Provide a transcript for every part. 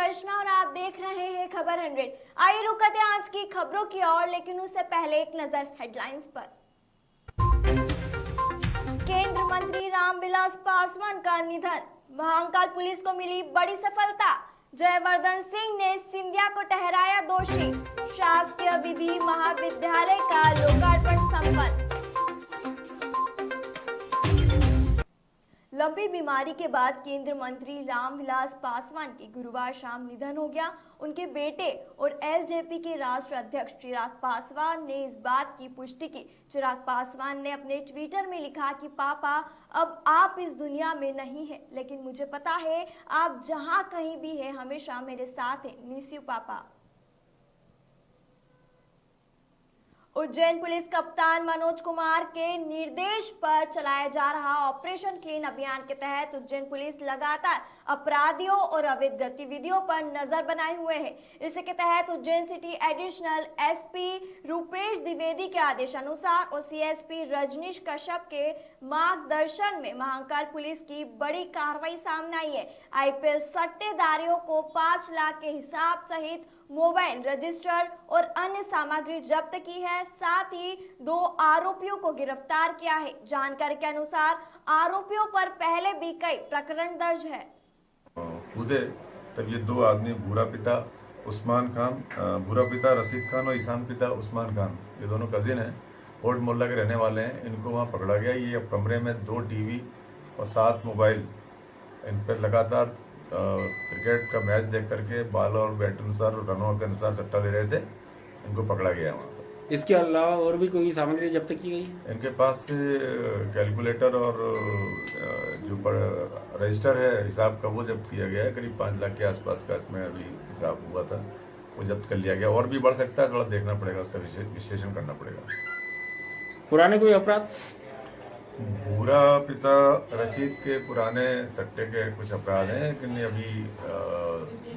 दर्शना और आप देख रहे हैं खबर 100। आइए रुक करते हैं आज की खबरों की ओर, लेकिन उससे पहले एक नजर हेडलाइंस पर। केंद्र मंत्री रामविलास पासवान का निधन, महाकाल पुलिस को मिली बड़ी सफलता। जयवर्धन सिंह ने सिंधिया को ठहराया दोषी। शासकीय विधि महाविद्यालय का लोकार्पण संपन्न। लंबी बीमारी के बाद केंद्र मंत्री रामविलास पासवान की गुरुवार शाम निधन हो गया। उनके बेटे और एलजेपी के राष्ट्रीय अध्यक्ष चिराग पासवान ने इस बात की पुष्टि की। चिराग पासवान ने अपने ट्विटर में लिखा कि पापा, अब आप इस दुनिया में नहीं हैं, लेकिन मुझे पता है आप जहां कहीं भी हैं हमेशा मेरे साथ हैं। मिस यू पापा। उज्जैन पुलिस कप्तान मनोज कुमार के निर्देश पर चलाया जा रहा ऑपरेशन क्लीन अभियान के तहत उज्जैन पुलिस लगातार अपराधियों और अवैध गतिविधियों पर नजर बनाए हुए है। इसी के तहत Ujjain city additional SP Rupesh Dwivedi के आदेशानुसार और सीएसपी रजनीश कश्यप के मार्गदर्शन में महाकाल पुलिस की बड़ी कार्रवाई सामने आई है। आईपीएल सट्टेदारियों को 5 लाख के हिसाब सहित मोबाइल रजिस्टर और अन्य सामग्री जब्त की है। साथ ही 2 आरोपियों को गिरफ्तार किया है। जानकारी के अनुसार आरोपियों पर पहले भी कई प्रकरण दर्ज है। कूदे तब ये 2 आदमी भूरा पिता उस्मान खान, भूरा पिता रशीद खान और ईशान पिता उस्मान खान, ये दोनों कजिन हैं, कोट मोहल्ला के रहने वाले हैं। इनको वहाँ पकड़ा गया। ये अब कमरे में 2 टीवी और 7 मोबाइल, इन पर लगातार क्रिकेट का मैच देख करके बाल और बैट अनुसार और रनों के अनुसार सट्टा ले रहे थे। इनको पकड़ा गया वहाँ पर। इसके अलावा और भी कोई सामग्री जब्त की गई? इनके पास से कैलकुलेटर और जो रजिस्टर है हिसाब का वो जब्त किया गया है। करीब 5 लाख के आसपास का इसमें अभी हिसाब हुआ था, वो जब्त कर लिया गया। और भी बढ़ सकता है, थोड़ा देखना पड़ेगा, उसका विश्लेषण करना पड़ेगा। पुराने कोई अपराध? भूरा पिता रशीद के पुराने सट्टे के कुछ अपराध हैं, लेकिन अभी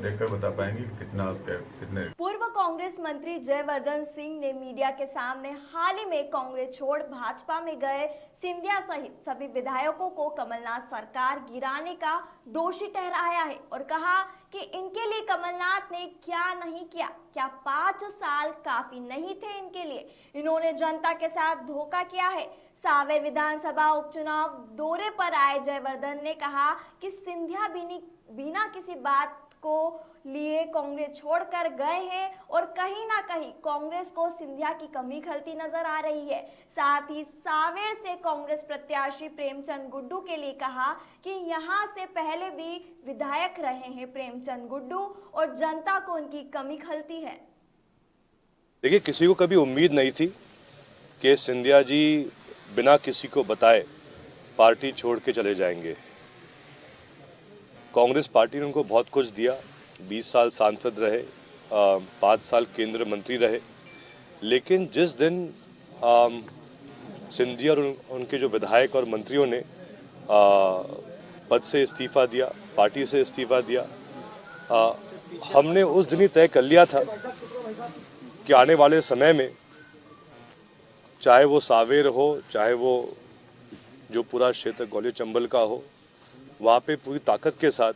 देखकर बता पाएंगे कितना उसके कितने। पूर्व कांग्रेस मंत्री जयवर्धन सिंह ने मीडिया के सामने हाल ही में कांग्रेस छोड़ भाजपा में गए सिंधिया सहित सभी विधायकों को कमलनाथ सरकार गिराने का दोषी ठहराया है और कहा कि इनके लिए कमलनाथ ने क्या नहीं किया। क्या 5 साल काफी नहीं थे इनके लिए? इन्होंने जनता के साथ धोखा किया है। सावेर विधानसभा उपचुनाव दौरे पर आए जयवर्धन ने कहा कि सिंधिया बिना किसी बात को लिए कांग्रेस छोड़कर गए हैं और कहीं ना कहीं कांग्रेस को सिंधिया की कमी खलती नजर आ रही है। साथ ही सावेर से कांग्रेस प्रत्याशी प्रेमचंद गुड्डू के लिए कहा कि यहां से पहले भी विधायक रहे हैं प्रेमचंद गुड्डू और जनता को उनकी कमी खलती है। देखिए, किसी को कभी उम्मीद नहीं थी कि सिंधिया जी बिना किसी को बताए पार्टी छोड़ के चले जाएंगे। कांग्रेस पार्टी ने उनको बहुत कुछ दिया। 20 साल सांसद रहे, 5 साल केंद्र मंत्री रहे, लेकिन जिस दिन सिंधिया और उनके जो विधायक और मंत्रियों ने पद से इस्तीफा दिया, पार्टी से इस्तीफा दिया, हमने उस दिन ही तय कर लिया था कि आने वाले समय में चाहे वो सावेर हो, चाहे वो जो पूरा क्षेत्र ग्वालियर चंबल का हो, वहाँ पे पूरी ताकत के साथ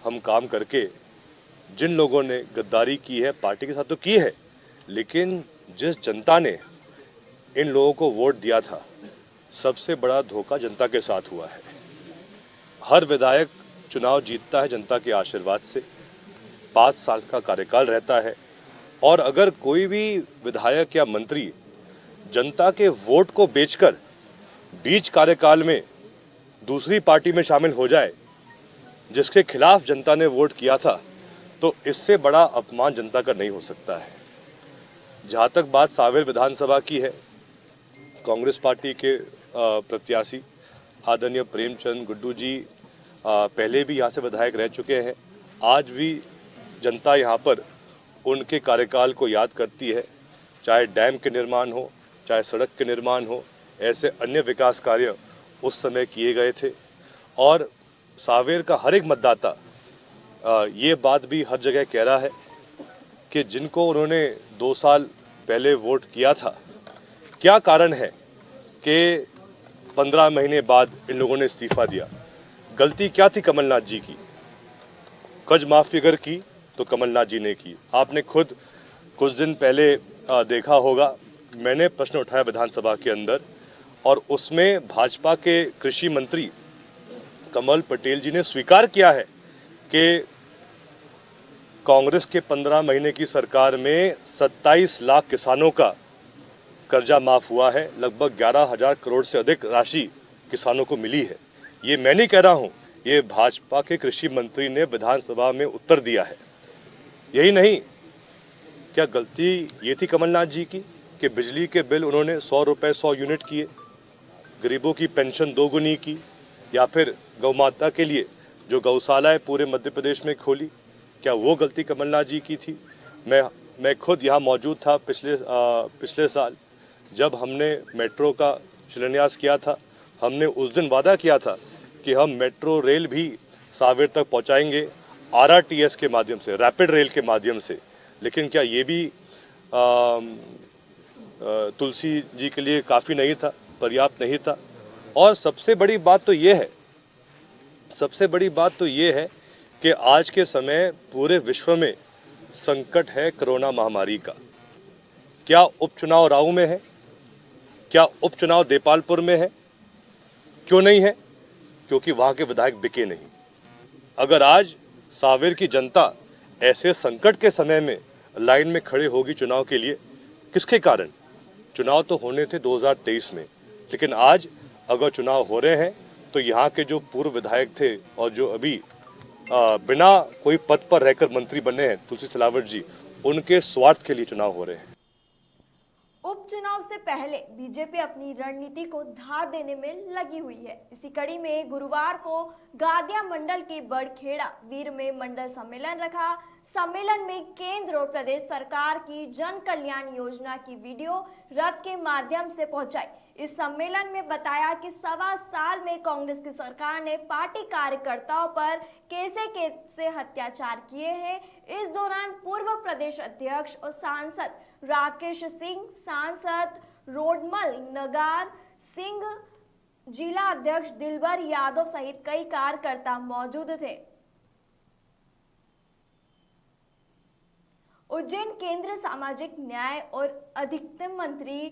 हम काम करके जिन लोगों ने गद्दारी की है पार्टी के साथ तो की है, लेकिन जिस जनता ने इन लोगों को वोट दिया था, सबसे बड़ा धोखा जनता के साथ हुआ है। हर विधायक चुनाव जीतता है जनता के आशीर्वाद से, 5 साल का कार्यकाल रहता है, और अगर कोई भी विधायक या मंत्री जनता के वोट को बेचकर बीच कार्यकाल में दूसरी पार्टी में शामिल हो जाए जिसके खिलाफ जनता ने वोट किया था, तो इससे बड़ा अपमान जनता का नहीं हो सकता है। जहाँ तक बात सावेर विधानसभा की है, कांग्रेस पार्टी के प्रत्याशी आदरणीय प्रेमचंद गुड्डू जी पहले भी यहाँ से विधायक रह चुके हैं। आज भी जनता यहाँ पर उनके कार्यकाल को याद करती है। चाहे डैम के निर्माण हो, चाहे सड़क के निर्माण हो, ऐसे अन्य विकास कार्य उस समय किए गए थे। और सावेर का हर एक मतदाता ये बात भी हर जगह कह रहा है कि जिनको उन्होंने 2 साल पहले वोट किया था, क्या कारण है कि 15 महीने बाद इन लोगों ने इस्तीफा दिया। गलती क्या थी कमलनाथ जी की? कर्ज माफ़ी अगर की तो कमलनाथ जी ने की। आपने खुद कुछ दिन पहले देखा होगा, मैंने प्रश्न उठाया विधानसभा के अंदर और उसमें भाजपा के कृषि मंत्री कमल पटेल जी ने स्वीकार किया है कि कांग्रेस के 15 महीने की सरकार में 27 लाख किसानों का कर्जा माफ हुआ है, लगभग 11,000 करोड़ से अधिक राशि किसानों को मिली है। ये मैं नहीं कह रहा हूँ, ये भाजपा के कृषि मंत्री ने विधानसभा में उत्तर दिया है। यही नहीं, क्या गलती ये थी कमलनाथ जी की कि बिजली के बिल उन्होंने 100 रुपये 100 यूनिट किए, गरीबों की पेंशन दोगुनी की, या फिर गौ माता के लिए जो गौशालाएं पूरे मध्य प्रदेश में खोली, क्या वो गलती कमलनाथ जी की थी? मैं खुद यहाँ मौजूद था पिछले साल जब हमने मेट्रो का शिलान्यास किया था। हमने उस दिन वादा किया था कि हम मेट्रो रेल भी सावेर तक पहुँचाएंगे RRTS के माध्यम से, रैपिड रेल के माध्यम से। लेकिन क्या ये भी तुलसी जी के लिए काफ़ी नहीं था, पर्याप्त नहीं था? और सबसे बड़ी बात तो ये है कि आज के समय पूरे विश्व में संकट है कोरोना महामारी का। क्या उपचुनाव राऊ में है? क्या उपचुनाव देपालपुर में है? क्यों नहीं है? क्योंकि वहाँ के विधायक बिके नहीं। अगर आज सावेर की जनता ऐसे संकट के समय में लाइन में खड़े होगी चुनाव के लिए, किसके कारण? चुनाव तो होने थे 2023 में, लेकिन आज अगर चुनाव हो रहे हैं तो यहाँ के जो पूर्व विधायक थे और जो अभी बिना कोई पद पर रहकर मंत्री बने हैं, तुलसी सिलावट जी, उनके स्वार्थ के लिए चुनाव हो रहे हैं। उपचुनाव से पहले बीजेपी अपनी रणनीति को धार देने में लगी हुई है। इसी कड़ी में गुरुवार को गादिया मंडल के बड़खेड़ा वीर में मंडल सम्मेलन रखा। सम्मेलन में केंद्र और प्रदेश सरकार की जन कल्याण योजना की वीडियो रथ के माध्यम से पहुंचाई। इस सम्मेलन में बताया कि 1.25 साल में कांग्रेस की सरकार ने पार्टी कार्यकर्ताओं पर कैसे अत्याचार किए हैं। इस दौरान पूर्व प्रदेश अध्यक्ष और सांसद राकेश सिंह, सांसद रोडमल नगार सिंह, जिला अध्यक्ष दिलबर यादव सहित कई कार्यकर्ता मौजूद थे। उज्जैन केंद्र सामाजिक न्याय और अधिकारिता मंत्री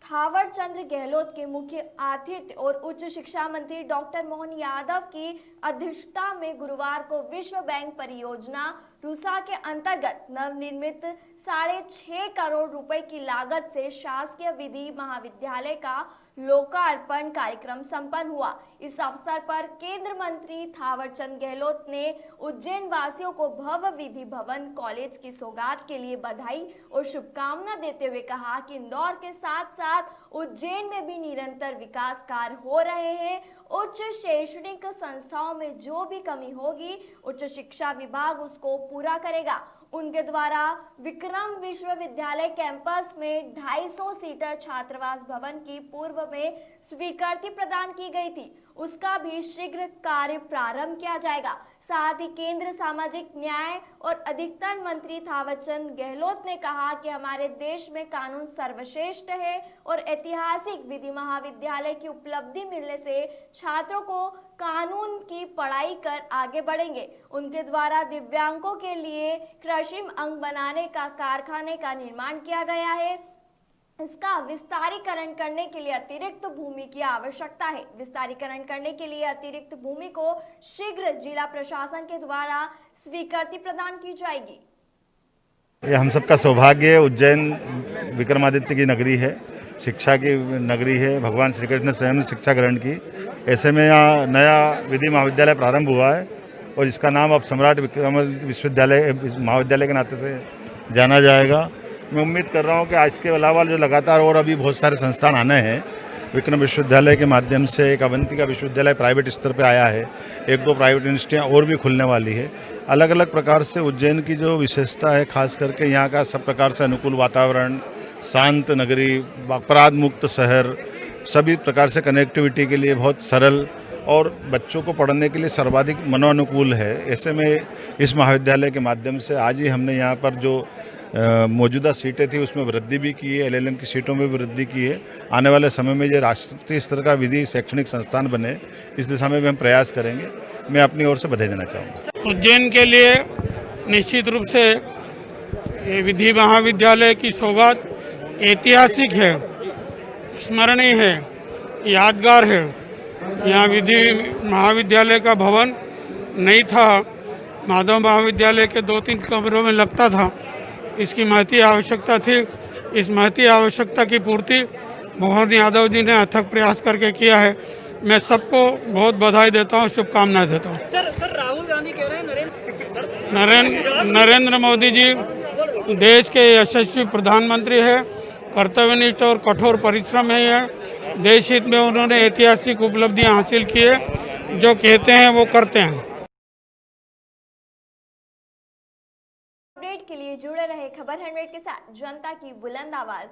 थावर चंद गहलोत के मुख्य आतिथ्य और उच्च शिक्षा मंत्री डॉक्टर मोहन यादव की अध्यक्षता में गुरुवार को विश्व बैंक परियोजना रूसा के अंतर्गत नवनिर्मित 6.5 करोड़ रुपए की लागत से शासकीय विधि महाविद्यालय का लोकार्पण कार्यक्रम संपन्न हुआ। इस अवसर पर केंद्र मंत्री थावरचंद गहलोत ने उज्जैन वासियों को भव्य विधि भवन कॉलेज की सौगात के लिए बधाई और शुभकामना देते हुए कहा कि इंदौर के साथ साथ उज्जैन में भी निरंतर विकास कार्य हो रहे हैं। उच्च शैक्षणिक संस्थाओं में जो भी कमी होगी, उच्च शिक्षा विभाग उसको पूरा करेगा। उनके द्वारा विक्रम विश्वविद्यालय कैंपस में 250 सीटर छात्रावास भवन की पूर्व में स्वीकृति प्रदान की गई थी, उसका भी शीघ्र कार्य प्रारंभ किया जाएगा। साथ ही केंद्र सामाजिक न्याय और अधिकारिता मंत्री थावरचंद गहलोत ने कहा कि हमारे देश में कानून सर्वश्रेष्ठ है और ऐतिहासिक विधि महाविद्यालय की उपलब्धि मिलने से छात्रों को कानून की पढ़ाई कर आगे बढ़ेंगे। उनके द्वारा दिव्यांगों के लिए कृत्रिम अंग बनाने का कारखाने का निर्माण किया गया है। इसका विस्तारीकरण करने के लिए अतिरिक्त भूमि की आवश्यकता है। विस्तारीकरण करने के लिए अतिरिक्त भूमि को शीघ्र जिला प्रशासन के द्वारा स्वीकृति प्रदान की जाएगी। ये हम सबका सौभाग्य है। उज्जैन विक्रमादित्य की नगरी है, शिक्षा की नगरी है। भगवान श्री कृष्ण ने स्वयं शिक्षा ग्रहण की। ऐसे में यहाँ नया विधि महाविद्यालय प्रारंभ हुआ है और इसका नाम अब सम्राट विक्रमादित्य विश्वविद्यालय महाविद्यालय के नाते से जाना जाएगा। मैं उम्मीद कर रहा हूँ कि आज के अलावा जो लगातार और अभी बहुत सारे संस्थान आने हैं, विक्रम विश्वविद्यालय के माध्यम से एक अवंतिका विश्वविद्यालय प्राइवेट स्तर पे आया है, 1-2 प्राइवेट यूनिवर्सिटियाँ और भी खुलने वाली है। अलग अलग प्रकार से उज्जैन की जो विशेषता है, खास करके यहाँ का सब प्रकार से अनुकूल वातावरण, शांत नगरी, अपराध मुक्त शहर, सभी प्रकार से कनेक्टिविटी के लिए बहुत सरल और बच्चों को पढ़ने के लिए सर्वाधिक मनोनुकूल है। ऐसे में इस महाविद्यालय के माध्यम से आज ही हमने यहाँ पर जो मौजूदा सीटें थी उसमें वृद्धि भी की है, LLM की सीटों में भी वृद्धि की है। आने वाले समय में ये राष्ट्रीय स्तर का विधि शैक्षणिक संस्थान बने, इस दिशा में भी हम प्रयास करेंगे। मैं अपनी ओर से बधाई देना चाहूँगा। उज्जैन के लिए निश्चित रूप से ये विधि महाविद्यालय की सौगात ऐतिहासिक है, स्मरणीय है, यादगार है। यहाँ विधि महाविद्यालय का भवन नहीं था, माधव महाविद्यालय के 2-3 कमरों में लगता था। इसकी महती आवश्यकता थी। इस महती आवश्यकता की पूर्ति मोहन यादव जी ने अथक प्रयास करके किया है। मैं सबको बहुत बधाई देता हूँ, शुभकामनाएं देता हूँ। सर राहुल गांधी कह रहे हैं नरेंद्र मोदी जी देश के यशस्वी प्रधानमंत्री है, कर्तव्यनिष्ठ और कठोर परिश्रम है। देश हित में उन्होंने ऐतिहासिक उपलब्धियां हासिल की है। जो कहते हैं वो करते हैं। अपडेट के लिए जुड़े रहे खबर 100 के साथ, जनता की बुलंद आवाज।